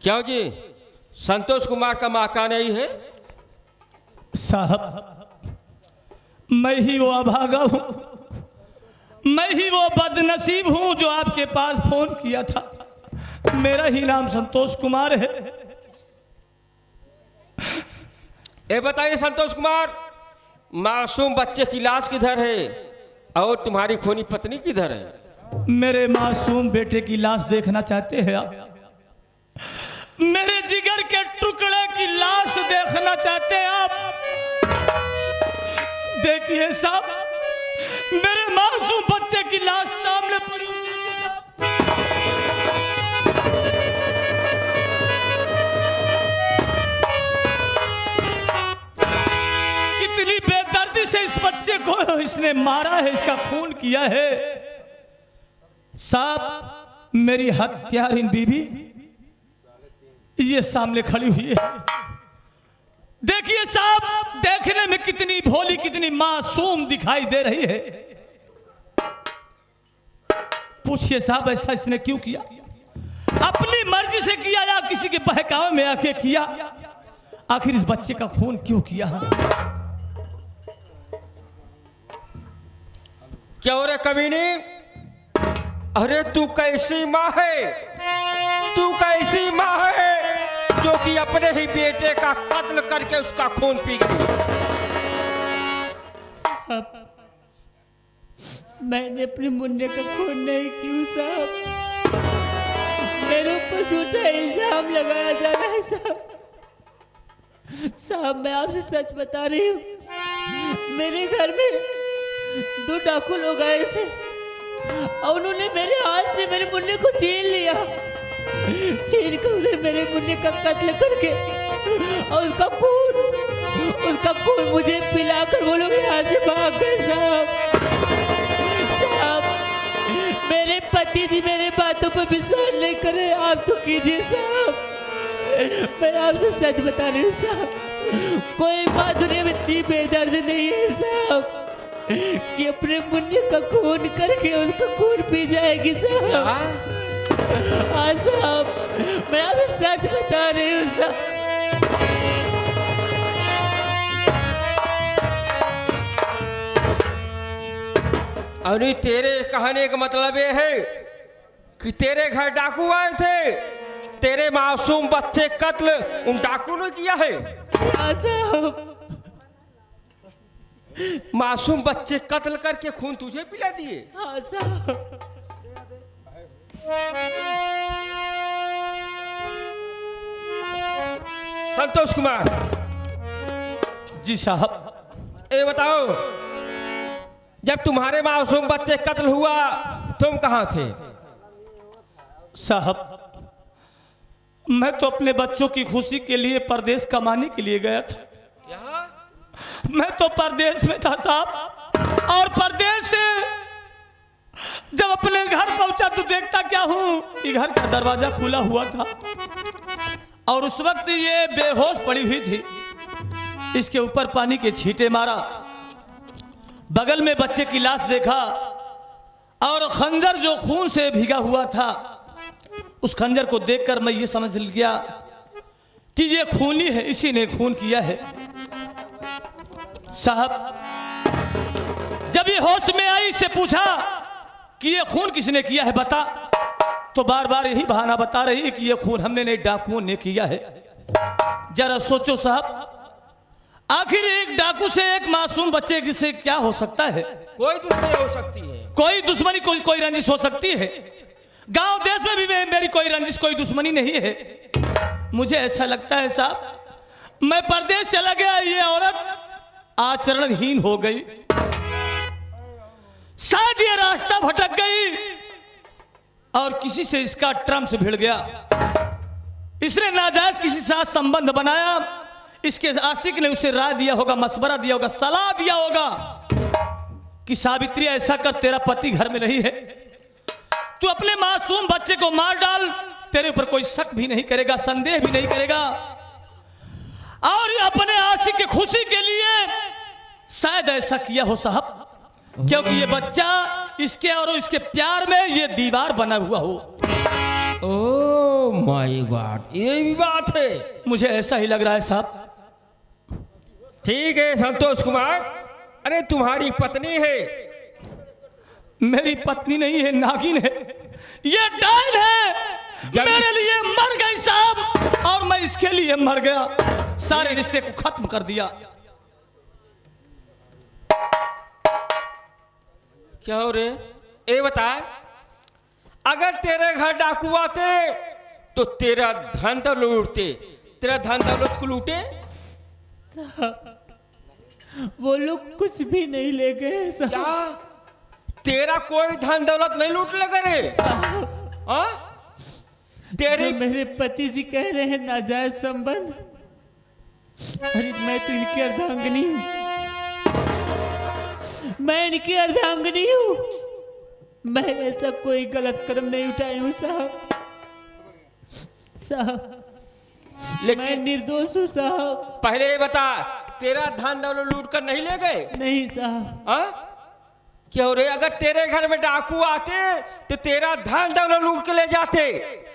क्यों जी, संतोष कुमार का माका नहीं है? साहब, मैं ही वो अभागा हूं, मैं ही वो बदनसीब हूं जो आपके पास फोन किया था। मेरा ही नाम संतोष कुमार है। ये बताइए संतोष कुमार, मासूम बच्चे की लाश किधर है और तुम्हारी खूनी पत्नी किधर है? मेरे मासूम बेटे की लाश देखना चाहते हैं आप? मेरे जिगर के टुकड़े की लाश देखना चाहते हैं आप? देखिए साहब, मेरे मासूम बच्चे की लाश सामने पड़ी हुई है। कितनी बेदर्दी से इस बच्चे को इसने मारा है, इसका खून किया है। साहब, मेरी हत्यारिन बीवी ये सामने खड़ी हुई है। देखिए साहब, देखने में कितनी भोली, कितनी मासूम दिखाई दे रही है। पूछिए साहब, ऐसा इसने क्यों किया? अपनी मर्जी से किया या किसी के बहकावे में आके किया? आखिर इस बच्चे का खून क्यों किया? क्यों रे कमीनी? अरे तू कैसी माँ है, तू कैसी माँ है जो कि अपने ही बेटे का कत्ल करके उसका खून पी गई? मैंने अपने मुन्ने का खून नहीं किया साहब, मेरे ऊपर झूठा इल्जाम लगाया जा रहा है साहब। साहब, मैं आपसे सच बता रही हूँ, मेरे घर में 2 डाकू लोग आए थे और उन्होंने मेरे हाथ से मेरे मुन्ने को छीन लिया, छीन कर उधर मेरे मुन्ने का कत्ल करके और उसका खून मुझे पिलाकर वो लोग यहाँ से भाग गए साहब। साहब, मेरे पति जी मेरे बातों पर विश्वास नहीं कर रहे, आप तो कीजिए साहब। मैं आपसे सच बता रही हूँ साहब, कोई बात दुनिया में इतनी बेदर्द नहीं है साहब कि अपने मुन्ने का खून करके उसका खून पी जाएगी साहब। हाँ साहब, मैं आपसे सच बता रही हूँ साहब। अरे तेरे कहने का मतलब ये है कि तेरे घर डाकू आए थे, तेरे मासूम बच्चे कत्ल उन डाकू ने किया है? हाँ साहब, मासूम बच्चे कत्ल करके खून तुझे पिला दिए? हाँ साहब। संतोष कुमार जी साहब, ये बताओ, जब तुम्हारे मासूम बच्चे कत्ल हुआ तुम कहाँ थे? साहब, मैं तो अपने बच्चों की खुशी के लिए परदेश कमाने के लिए गया था। मैं तो परदेश में था साहब, और परदेश से जब अपने घर पहुंचा तो देखता क्या हूं कि घर का दरवाजा खुला हुआ था और उस वक्त ये बेहोश पड़ी हुई थी। इसके ऊपर पानी के छींटे मारा, बगल में बच्चे की लाश देखा और खंजर जो खून से भीगा हुआ था, उस खंजर को देखकर मैं ये समझ गया कि ये खूनी है, इसी ने खून किया है। साहब, जब ये होश में आई, इससे पूछा कि ये खून किसने किया है बता, तो बार बार यही बहाना बता रही है कि ये खून हमने नहीं, डाकुओं ने किया है। जरा सोचो साहब, आखिर एक डाकू से एक मासूम बच्चे से क्या हो सकता है? कोई दुश्मनी हो सकती है, कोई दुश्मनी, कोई रंजिश हो सकती है। गांव देश में भी मेरी कोई रंजिश, कोई दुश्मनी नहीं है। मुझे ऐसा लगता है साहब, मैं परदेश चला गया, ये औरत आचरणहीन हो गई, शायद ये रास्ता भटक गई और किसी से इसका ट्रम्प भिड़ गया। इसने नाजायज किसी से साथ संबंध बनाया, इसके आशिक ने उसे राय दिया होगा, मशवरा दिया होगा, सलाह दिया होगा कि सावित्री ऐसा कर, तेरा पति घर में नहीं है, तू अपने मासूम बच्चे को मार डाल, तेरे ऊपर कोई शक भी नहीं करेगा, संदेह भी नहीं करेगा। और ये अपने आशिक की खुशी के लिए शायद ऐसा किया हो साहब, क्योंकि ये बच्चा इसके और इसके प्यार में ये दीवार बना हुआ हो। ओ माय गॉड, ये भी बात है। मुझे ऐसा ही लग रहा है साहब। ठीक है संतोष कुमार, अरे तुम्हारी पत्नी है। मेरी पत्नी नहीं है, नागिन है, ये डायन है। मेरे लिए मर गई साहब, और मैं इसके लिए मर गया। सारे रिश्ते को खत्म कर दिया। क्या हो रे? ये बता, अगर तेरे घर डाकू आते तो तेरा धन दौलत लूटते, तेरा धन दौलत को लूटे? वो लोग कुछ भी नहीं ले गए साहब। क्या तेरा कोई धन दौलत नहीं लूट लगा रे? हाँ? तेरे मेरे पति जी कह रहे हैं नाजायज संबंध। अरे मैं तो इनकी अर्धांगिनी हूँ, मैं इनकी अर्धांगिनी हूँ। मैं ऐसा कोई गलत कदम नहीं उठाई हूँ साहब। लेकिन मैं निर्दोष हूँ साहब। पहले ये बता, तेरा धन दौलत लूट कर नहीं ले गए? नहीं साहब। हाँ? क्या हो रे? अगर तेरे घर में डाकू आते तो तेरा धन दौलत लूट के ले जाते,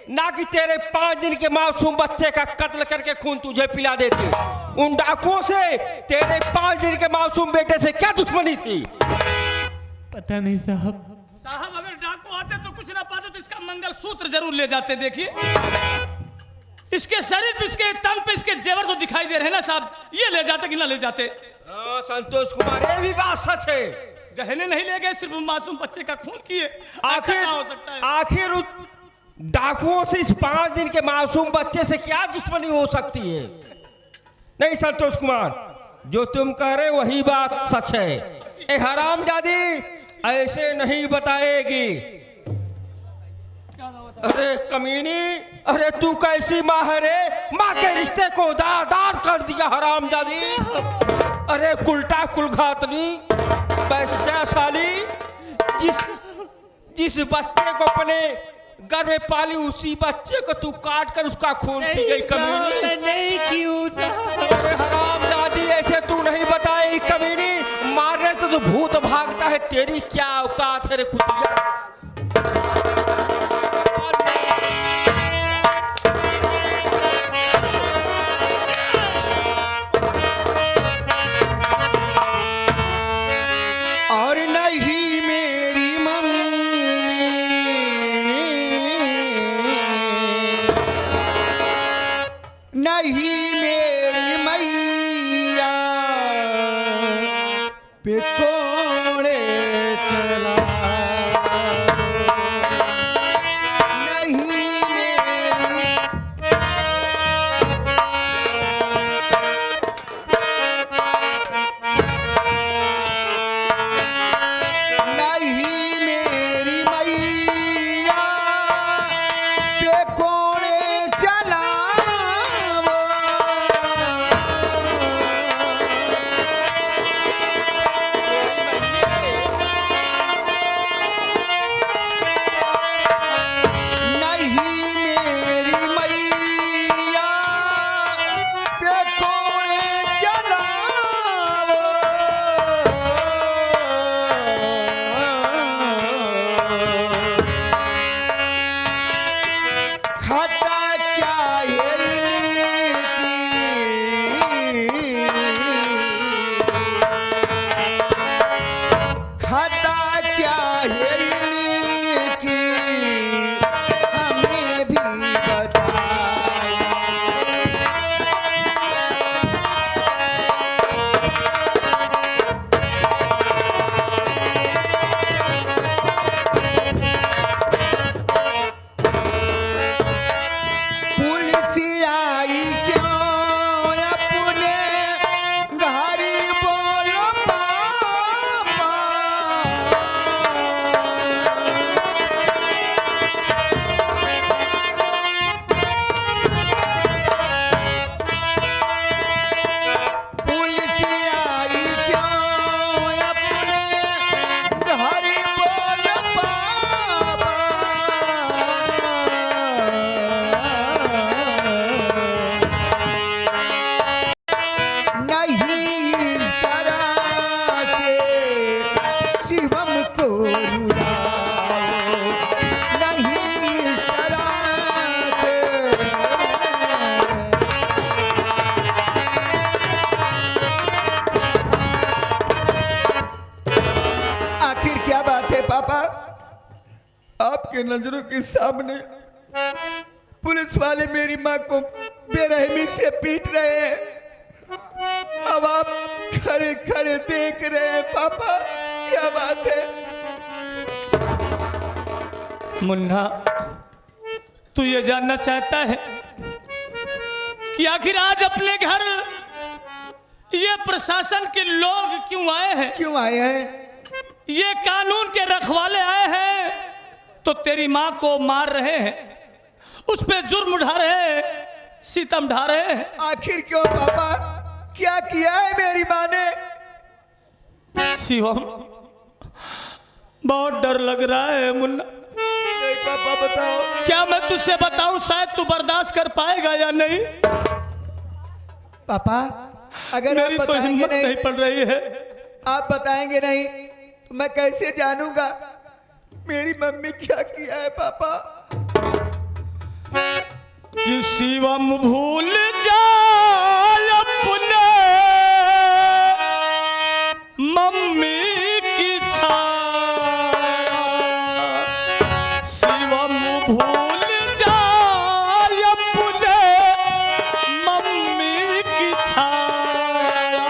ना कि तेरे 5 दिन के मासूम बच्चे का कत्ल करके खून तुझे पिला देते। उन डाकुओं से तेरे 5 दिन के मासूम बेटे से क्या दुश्मनी थी? पता नहीं साहब। साहब अगर डाकू आते तो कुछ ना पाते तो इसका मंगलसूत्र जरूर ले जाते। देखिए इसके शरीर पे, इसके तन पे इसके जेवर तो दिखाई दे रहे हैं ना साहब, ये ले जाते कि ना ले जाते? संतोष कुमार, ये भी बात सच है। गहने नहीं ले गए, सिर्फ मासूम बच्चे का खून किए। आखिर हो सकता है? आखिर उस डाकुओं से इस 5 दिन के मासूम बच्चे से क्या दुश्मनी हो सकती है? नहीं संतोष कुमार, जो तुम कह रहे वही बात सच है। ए हरामजादी ऐसे नहीं बताएगी। अरे कमीनी, अरे तू कैसी माँ है रे? माँ के रिश्ते को दार दार कर दिया हरामजादी। अरे कुलटा कुलघातनी वैश्याशाली, जिस बच्चे को अपने घर में पाली उसी बच्चे को तू काट कर उसका खून पी गई कमीनी। मैं नहीं की हूँ साहब। अरे हरामजादी, ऐसे तू नहीं बताई कमीनी, मारने तो भूत भागता है। तेरी क्या औकात है रे कुतिया? और नहीं मेरी मम्मी, नहीं मेरी मैया पे कोड़े चला, नहीं मेरी नहीं मेरी मैया पे कोड़े चलावो, नहीं मेरी मैया पे कोड़े चलावो। खाता क्या है खाता क्या है इनकी, हमें भी बताए। आपके नजरों के सामने पुलिस वाले मेरी माँ को बेरहमी से पीट रहे हैं। अब आप खड़े खड़े देख रहे हैं पापा, क्या बात है? मुन्ना, तू ये जानना चाहता है कि आखिर आज अपने घर ये प्रशासन के लोग क्यों आए हैं? क्यों आए हैं? ये कानून के रखवाले आए हैं तो तेरी माँ को मार रहे हैं, उस पे जुर्म उठा रहे हैं, सितम ढा रहे हैं। आखिर क्यों पापा? क्या किया है मेरी माँ ने? शिवम, बहुत डर लग रहा है मुन्ना। नहीं पापा, बताओ। क्या मैं तुझसे बताऊं, शायद तू बर्दाश्त कर पाएगा या नहीं। पापा, अगर आप मेरी तो बताएंगे हिम्मत नहीं नहीं, पड़ रही है। आप बताएंगे नहीं तो मैं कैसे जानूंगा मेरी मम्मी क्या किया है पापा? कि शिवम भूल जाए अपने मम्मी की छाया, शिवम भूल जाए अपने मम्मी की छाया।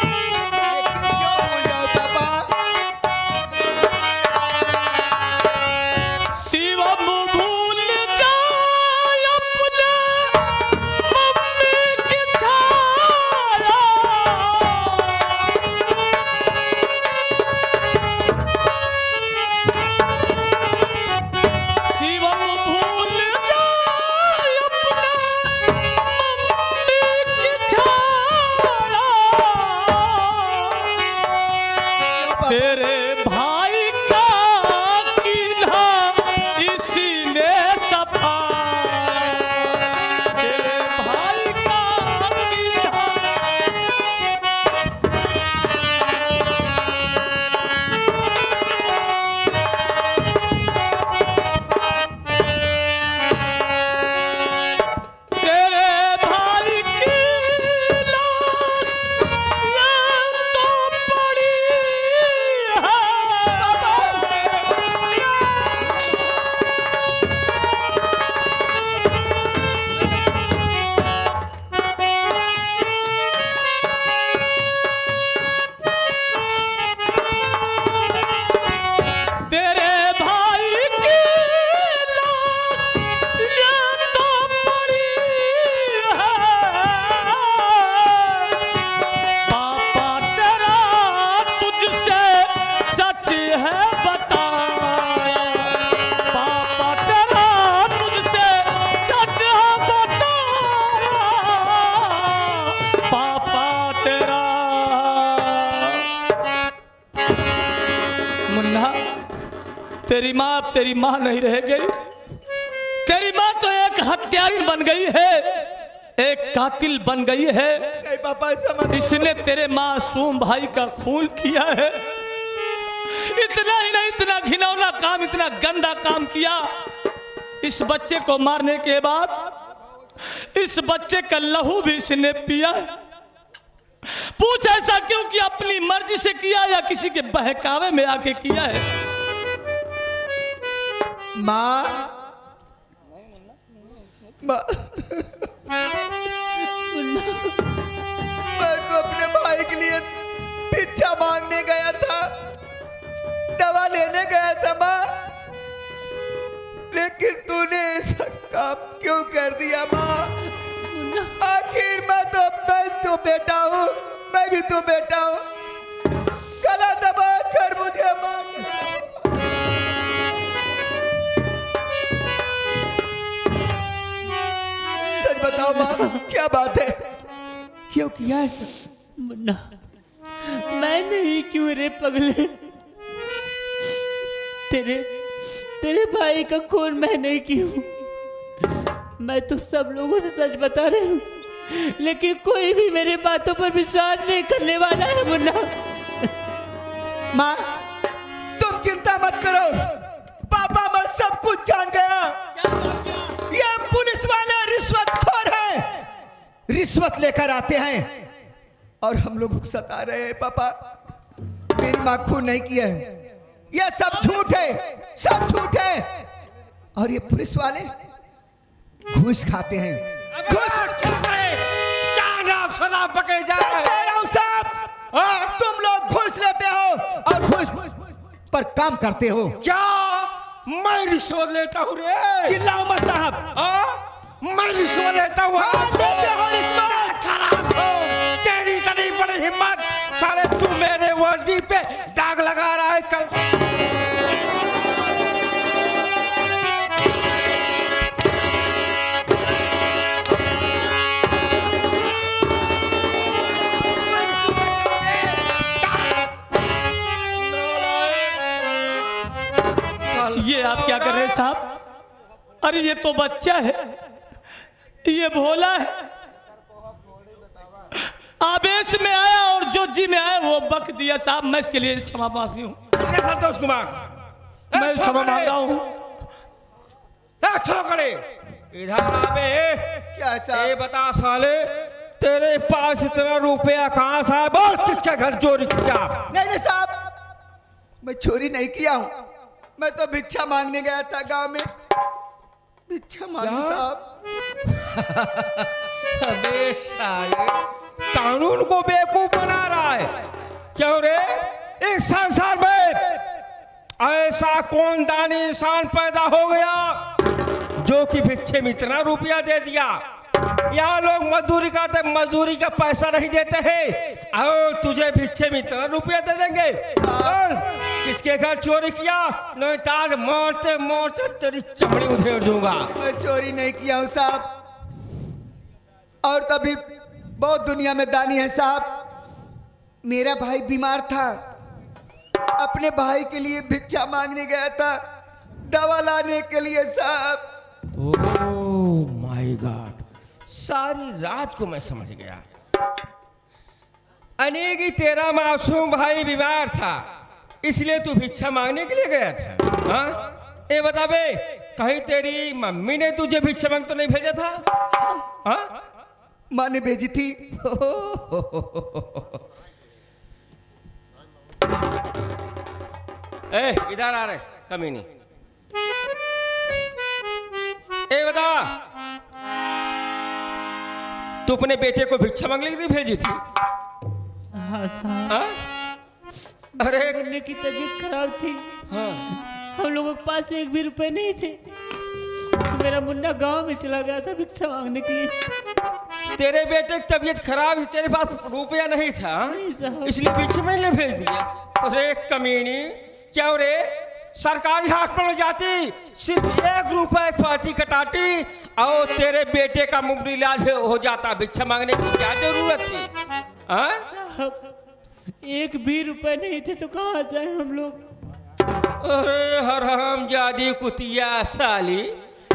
लेकिन क्यों भूल जाओ पापा? शिवम भूल जाए अपने मम्मी की छाया, शिवम भूल जाए अपने मम्मी की छाया। तेरे भाई का कीन्हा इसी ने सफाया, तेरे भाई का कीन्हा। तेरे भाई की लाश ये तो पड़ी है। तेरे भाई की लाश ये तो पड़ी है। पापा तेरा तुझसे सच है बताया, पापा तेरा तुझसे सच है बताया, पापा तेरा। मुन्ना, तेरी माँ अब तेरी माँ नहीं रह गई। तेरी माँ तो एक हत्यारी बन गई है, एक कातिल बन गई है। नहीं पापा, ऐसा मत बोलो। इसने तेरे मासूम भाई का खून किया है। इतना ही नहीं, इतना घिनौना काम, इतना गंदा काम किया। इस बच्चे को मारने के बाद इस बच्चे का लहू भी इसने पिया है। पूछ ऐसा क्यों कि अपनी मर्जी से किया या किसी के बहकावे में आके किया है? माँ, माँ, मैं तो अपने भाई के लिए भिक्षा मांगने गया था, दवा लेने गया था माँ, लेकिन तूने ऐसा काम क्यों कर दिया माँ? आखिर मैं तो बेटा हूँ, मैं भी तो बेटा हूँ। गला दबा कर मुझे मार। सच बताओ माँ, क्या बात है? क्यों किया ऐसा? मुन्ना, मैं नहीं क्यों रे पगले? तेरे भाई का खून मैं नहीं की हूँ। मैं तो सब लोगों से सच बता रही हूँ, लेकिन कोई भी मेरे बातों पर विश्वास नहीं करने वाला है मुन्ना। माँ, तुम चिंता मत करो, पापा मैं सब कुछ जान गया। ये पुलिस वाले रिश्वतखोर हैं, रिश्वत लेकर आते हैं और हम लोग को सता रहे हैं। पापा, मेरी माँ खून नहीं किया है, ये सब झूठ है, सब झूठ है। और ये पुलिस वाले घूस खाते हैं। शराब पके जाए साहब, तुम लोग घूस लेते हो और घूस पर काम करते हो। क्या मैं रिश्वत लेता हूँ रे? चिल्लाओ मत साहब। मैं रिश्वत लेता हूँ? लेते हो रिश्वत? खराब हो तेरी इतनी बड़ी हिम्मत। साले तू मेरे वर्दी पे दाग लगा रहा है। कल ये आप क्या कर रहे हैं साहब? अरे ये तो बच्चा है, ये भोला है, आवेश में आया और जो जी में आया वो बक दिया साहब। मैं इसके लिए क्षमा माफी हूँ। संतोष कुमार, मैं क्षमा मांग रहा हूँ। इधर आवे। क्या साहब? ये बता साले, तेरे पास इतना रुपया कहाँ से? बोल किसका घर चोरी किया? नहीं साहब, मैं चोरी नहीं किया हूँ। मैं तो भिक्षा मांगने गया था गांव में। भिक्षा मांगने साहब। अबे साले, कानून को बेवकूफ बना रहा है। क्यों रे? इस संसार में ऐसा कौन दानी इंसान पैदा हो गया जो कि भिक्षे में इतना रुपया दे दिया? यहाँ लोग मजदूरी करते, मजदूरी का पैसा नहीं देते हैं और तुझे भिक्षे में इतना रुपया दे देंगे। और किसके घर चोरी किया? नहीं ताज मारते मारते तेरी चमड़ी उधेड़ दूंगा। मैं चोरी नहीं किया हूँ साहब। और तभी बहुत दुनिया में दानी है साहब। मेरा भाई बीमार था, अपने भाई के लिए भिक्षा मांगने गया था, दवा लाने के लिए साहब। ओह माय गॉड, सारी रात को मैं समझ गया। अनेगी तेरा मासूम भाई बीमार था, इसलिए तू भिक्षा मांगने के लिए गया था? हाँ, ये बता बे, कहीं तेरी मम्मी ने तुझे भिक्षा मांग तो नहीं भेजा था? हाँ, माँ ने भेजी थी। ए, इधर आ रहे कमीनी। ए बता, तू अपने बेटे को भिक्षा मांगने के लिए भेजी थी? हाँ साहब। हाँ? अरे मुन्ने की तबीयत खराब थी। हाँ। हम लोगों के पास एक भी रुपए नहीं थे, तो मेरा मुन्ना गांव में चला गया था भिक्षा मांगने के लिए। तेरे बेटे की तबीयत खराब थी, तेरे पास रुपया नहीं था, नहीं साहब। इसलिए भिक्षा में भेज दिया। अरे कमीनी, क्या रे? सरकारी हॉस्पिटल में जाती, सिर्फ 1 रुपए की पर्ची कटाती और तेरे बेटे का मुफ्त इलाज हो जाता। भिक्षा मांगने की क्या जरूरत थी? हाँ? साहब, एक भी रुपए नहीं थे तो कहाँ जाए हम लोग? अरे हरामजादी कुतिया साली,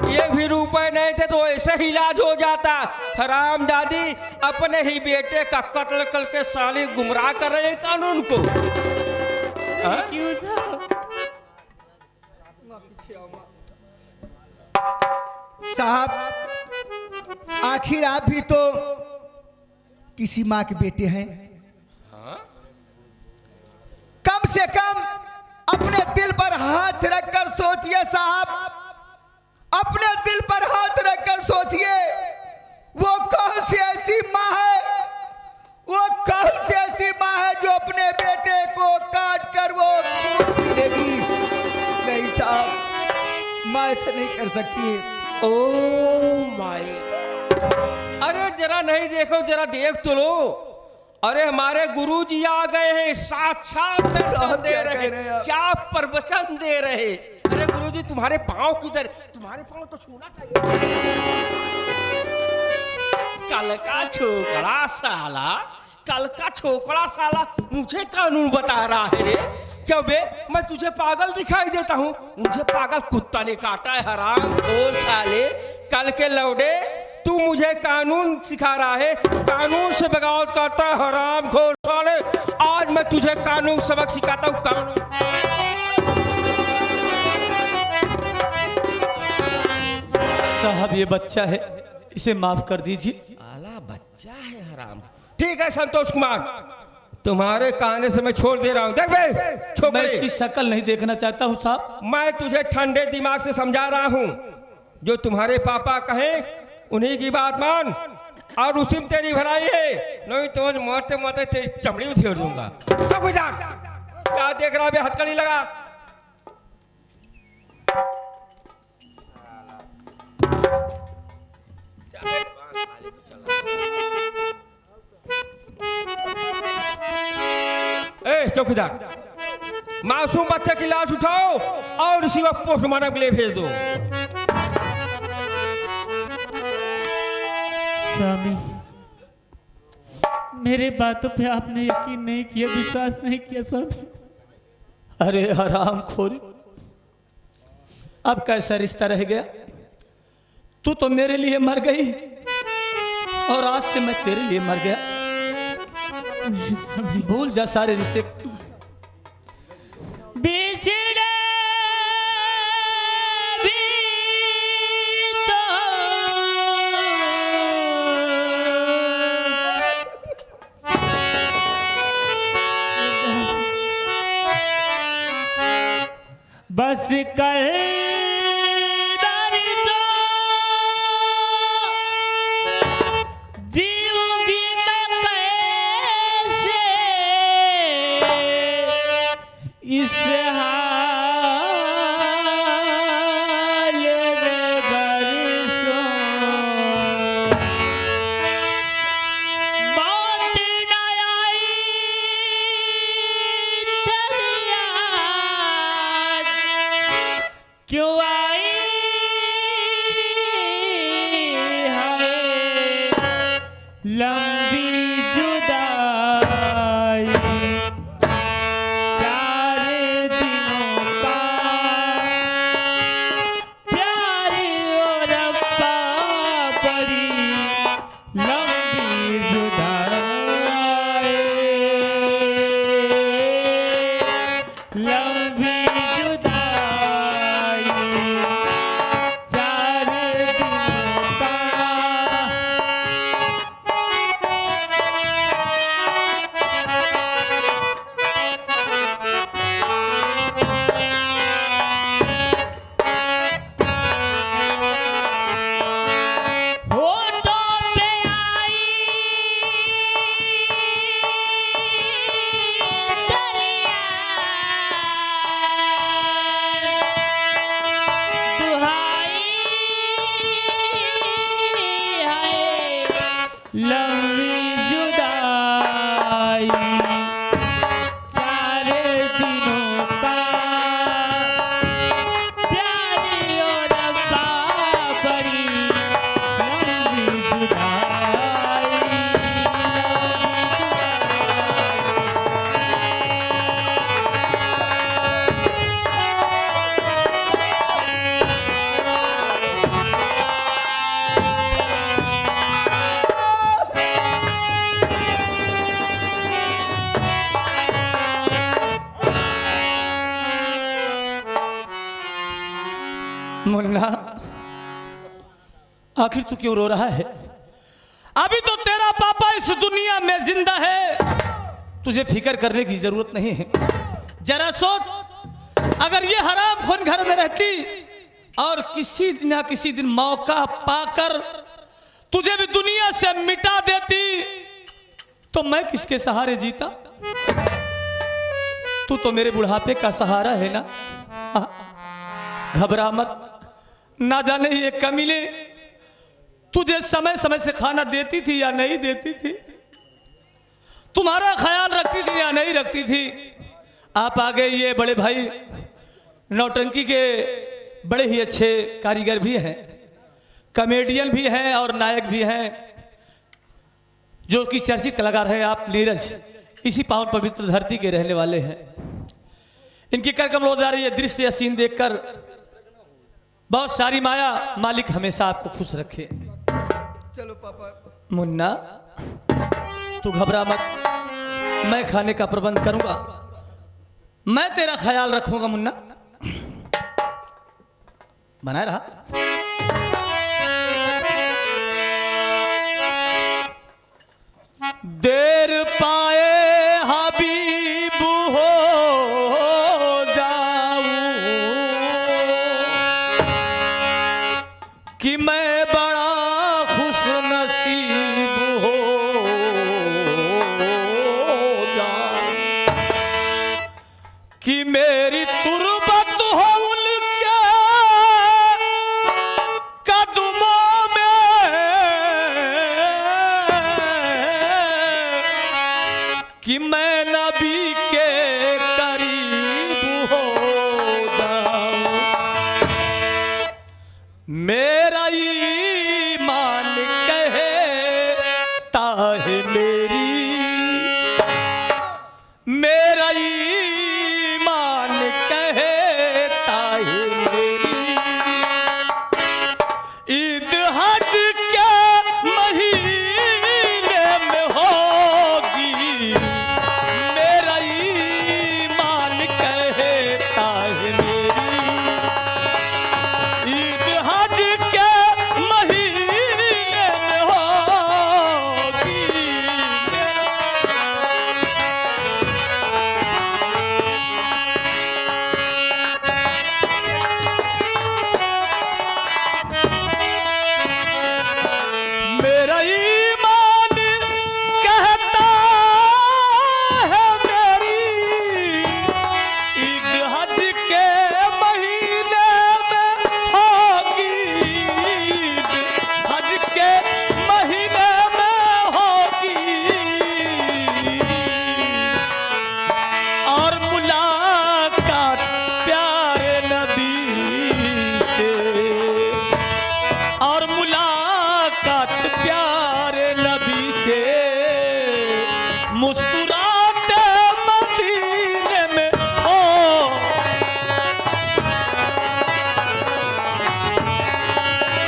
ये भी रुपए नहीं थे तो ऐसे ही इलाज हो जाता। हरामजादी, अपने ही बेटे का कत्ल करके साली गुमराह कर रहे हैं कानून को। हाँ? क्यों साहब? साहब, आखिर आप भी तो किसी माँ के बेटे हैं। हाँ? कम से कम अपने दिल पर हाथ रखकर सोचिए साहब, अपने दिल पर हाथ रखकर सोचिए, वो कौन सी ऐसी माँ है, वो कौन सी ऐसी माँ है जो अपने बेटे को काट कर वो खून पी लेगी? नहीं साहब, माँ ऐसा नहीं कर सकती है। ओह माय, अरे जरा नहीं देखो, जरा देख तो लो। अरे हमारे गुरुजी आ गए हैं, साक्षात दर्शन दे रहे हैं, क्या प्रवचन दे रहे। अरे गुरुजी, तुम्हारे पांव किधर? तुम्हारे पांव तो छूना चाहिए। कल का छोकरा साला, कल का छोकरा साला मुझे कानून बता रहा है रे। क्यों बे, मैं तुझे पागल दिखाई देता हूँ? मुझे पागल कुत्ता ने काटा है। हराम खोर साले, कल के लौड़े, तू मुझे कानून सिखा रहा है, कानून से बगावत करता है। हराम खोर साले, आज मैं तुझे कानून सबक सिखाता हूँ। कानून साहब, ये बच्चा है, इसे माफ कर दीजिए। आला बच्चा है हराम। ठीक है संतोष कुमार, तुम्हारे कहने से मैं छोड़ दे रहा हूँ। देख बे मैं छोकरे, इसकी शक्ल नहीं देखना चाहता हूँ साहब। मैं तुझे ठंडे दिमाग से समझा रहा हूँ। जो तुम्हारे पापा कहें उन्हीं की बात मान, और उसी में तेरी भलाई है, नहीं तो मोटे मोटे तेरी चमड़ी उधेड़ दूंगा। चौकीदार, क्या देख रहा बे, हथकड़ी लगा। ए चौकीदार, मासूम बच्चे की लाश उठाओ और इसी वक्त पोस्टमार्टम के लिए भेज दो। स्वामी, मेरे बातों पे आपने यकीन नहीं किया, विश्वास नहीं किया स्वामी। अरे हराम खोरी, अब कैसा रिश्ता रह गया? तू तो मेरे लिए मर गई और आज से मैं तेरे लिए मर गया। नहीं स्वामी, भूल जा सारे रिश्ते। बिछड़े भी तो बस कर जीऊंगी मैं कैसे इस हाल में बरसों। मौत न आई तेरी याद क्यों आई है लंबी जुदाई। 4 दिनों का प्यार और अब्बा पड़ी लंबी जुदाई, लंबी जुदाई। 4 दिनों का होठों पे आई तेरी याद, दुहाई है लंबी जुदाई। 4 दिनों का प्यार और अब्बा बड़ी लंबी जुदाई। मुन्ना, आखिर तू क्यों रो रहा है? अभी तो तेरा पापा इस दुनिया में जिंदा है, तुझे फिक्र करने की जरूरत नहीं है। जरा सोच, अगर ये हराम खून घर में रहती और किसी ना किसी दिन मौका पाकर तुझे भी दुनिया से मिटा देती तो मैं किसके सहारे जीता? तू तो मेरे बुढ़ापे का सहारा है ना। घबरा मत, ना जाने ये कमीले तुझे समय समय से खाना देती थी या नहीं देती थी, तुम्हारा ख्याल रखती थी या नहीं रखती थी। आप आ गए, ये बड़े भाई नौटंकी के बड़े ही अच्छे कारीगर भी हैं, कॉमेडियन भी हैं और नायक भी हैं, जो कि चर्चित कलाकार हैं। आप नीरज इसी पावन पवित्र धरती के रहने वाले हैं। इनकी कर कमलोदारी ये दृश्य या सीन देखकर बहुत सारी माया मालिक हमेशा आपको खुश रखे। चलो पापा। मुन्ना, तू घबरा मत, मैं खाने का प्रबंध करूंगा, मैं तेरा ख्याल रखूंगा। मुन्ना बनाए रहा। देर पाए कि मैं बड़ा खुश नसीब हो जाऊं कि मेरी तुरबत हो उनके कदमों में, कि मैं नबी के करीब हो जाऊं। मेरा